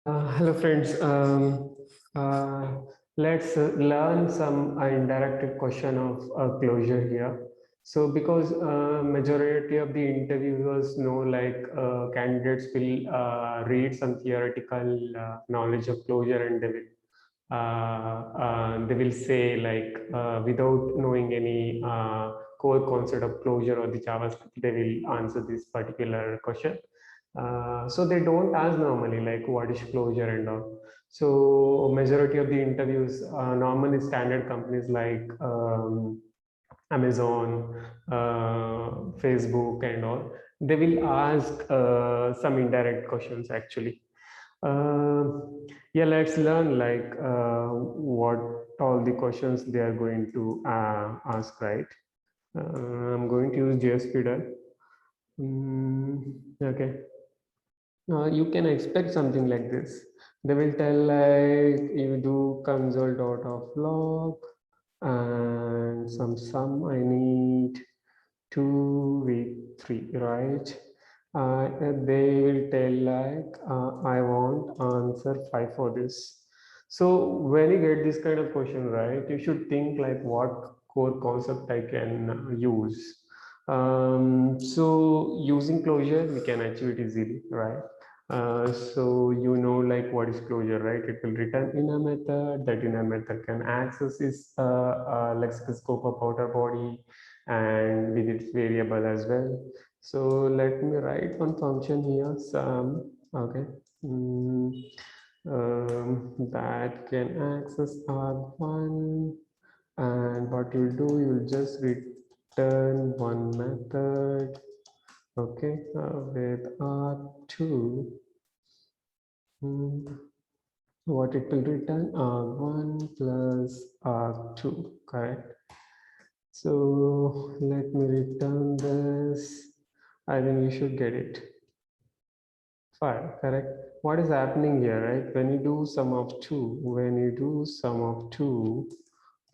Hello friends. Uh, let's learn some indirect question of closure here. So because majority of the interviewers know like candidates will read some theoretical knowledge of closure and they will say like without knowing any core concept of closure or the JavaScript, they will answer this particular question. So they don't ask normally like what is closure and all. So majority of the interviews, normally standard companies like Amazon, Facebook, and all, they will ask some indirect questions actually. Uh, yeah, let's learn like what all the questions they are going to ask, right? I'm going to use JSPDL. Okay. You can expect something like this. They will tell like you do console.log and some sum I need 2 with 3, right? They will tell like I want answer 5 for this. So when you get this kind of question, right, you should think like what core concept I can use. So using closure, we can achieve it easily, right? So you know like what is closure, right? It will return in a method. That in a method can access its lexical scope of outer body and with its variable as well. So let me write one function here, sum. Okay. That can access arg1, and what you'll do, you'll just return one method. Okay, with R2, what it will return, R1 plus R2, correct? So let me return this. I think you should get it. 5, correct? What is happening here, right? When you do sum of 2,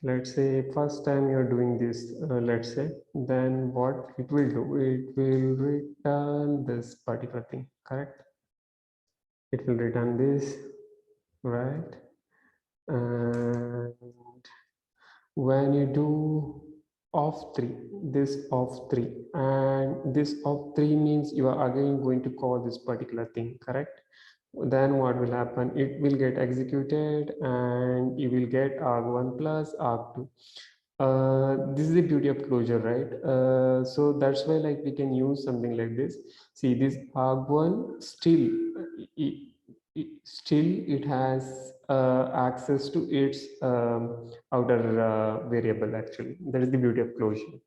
let's say first time you're doing this, let's say, then what it will do, it will return this particular thing, correct? It will return this, right? And when you do of 3, this of 3, and this of 3 means you are again going to call this particular thing, correct? Then what will happen, it will get executed and you will get arg1 plus arg2. This is the beauty of closure, right? So that's why like we can use something like this. See, this arg1 still it has access to its outer variable. Actually, that is the beauty of closure.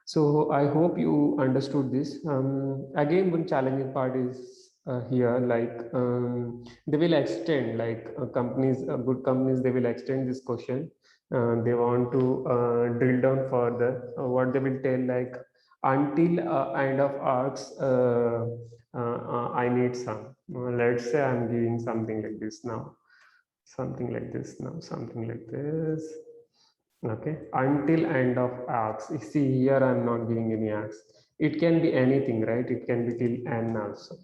So I hope you understood this. Again, one challenging part is here, like they will extend, like companies, good companies, they will extend this question. They want to drill down further. What they will tell, like until end of arcs, I need some. Let's say I'm giving something like this now, something like this now, something like this. Okay, until end of arcs. You see here I'm not giving any arcs. It can be anything, right? It can be till n also,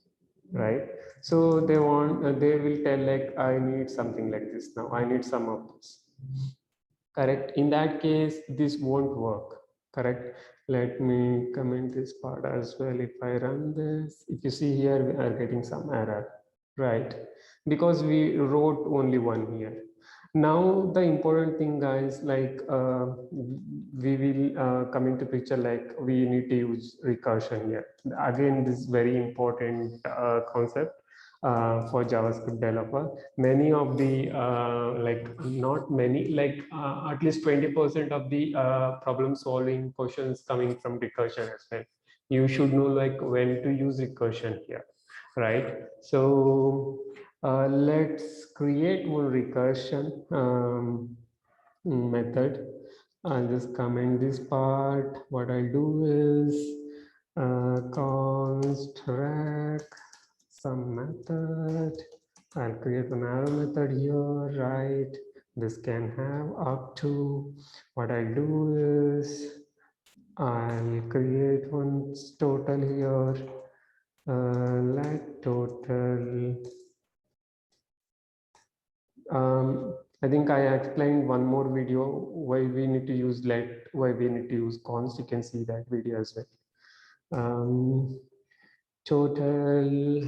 right? So they want they will tell like I need something like this now, I need some of this, correct? In that case this won't work, correct? Let me comment this part as well. If I run this, if you see here, we are getting some error, right? Because we wrote only one here. Now the important thing, guys, like we will come into picture, like we need to use recursion here. Again, this is very important concept for JavaScript developer. Many of the like not many, like at least 20% of the problem solving questions coming from recursion as well. You should know like when to use recursion here, right? So let's create one recursion method. I'll just comment this part. What I'll do is construct some method. I'll create an arrow method here, right? This can have up to. What I'll do is I'll create one total here. Let total I think I explained one more video why we need to use let, why we need to use const. You can see that video as well. Total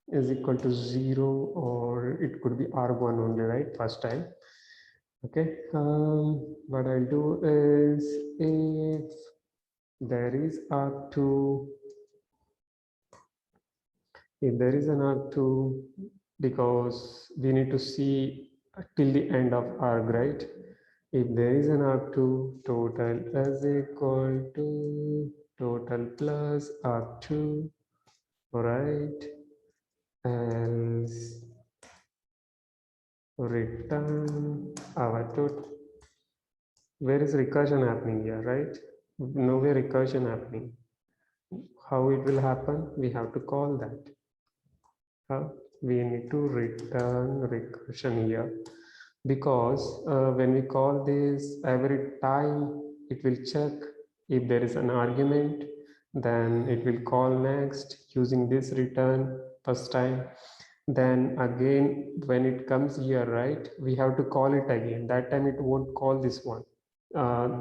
is equal to 0, or it could be arg1 only, right? First time. Okay. What I'll do is, if there is arg2, if there is an arg2, because we need to see till the end of arg, right? If there is an arg2, total is equal to total plus arg2, right? Else return our total. Where is recursion happening here, right? Nowhere recursion happening. How it will happen? We have to call that. We need to return recursion here, because when we call this, every time it will check if there is an argument, then it will call next using this return first time. Then again, when it comes here, right, we have to call it again. That time it won't call this one.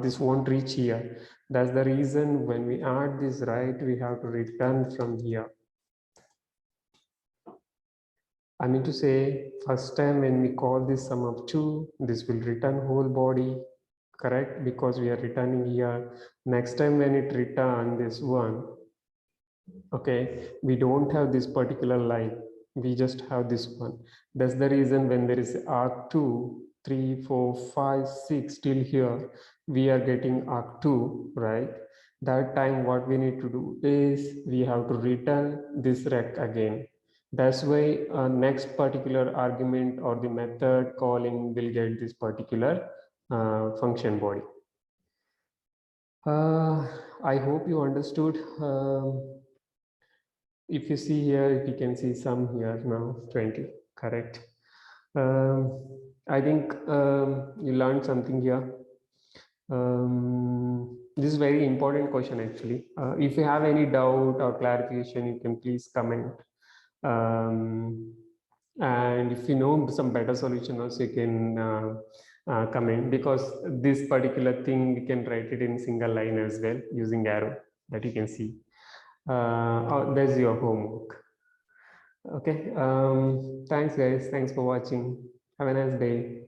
This won't reach here. That's the reason when we add this, right, we have to return from here. I mean to say, first time when we call this sum of 2, this will return whole body, correct? Because we are returning here. Next time when it return this one, okay, we don't have this particular line. We just have this one. That's the reason when there is arc2, 3, 4, 5, 6 still here, we are getting arc2, right? That time what we need to do is we have to return this rec again. That's why next particular argument or the method calling will get this particular function body. I hope you understood. If you see here, you can see some here now, 20, correct. I think you learned something here. This is very important question actually. If you have any doubt or clarification, you can please comment. And if you know some better solution also, you can comment, because this particular thing we can write it in single line as well using arrow that you can see. There's your homework. Okay. Thanks guys. Thanks for watching. Have a nice day.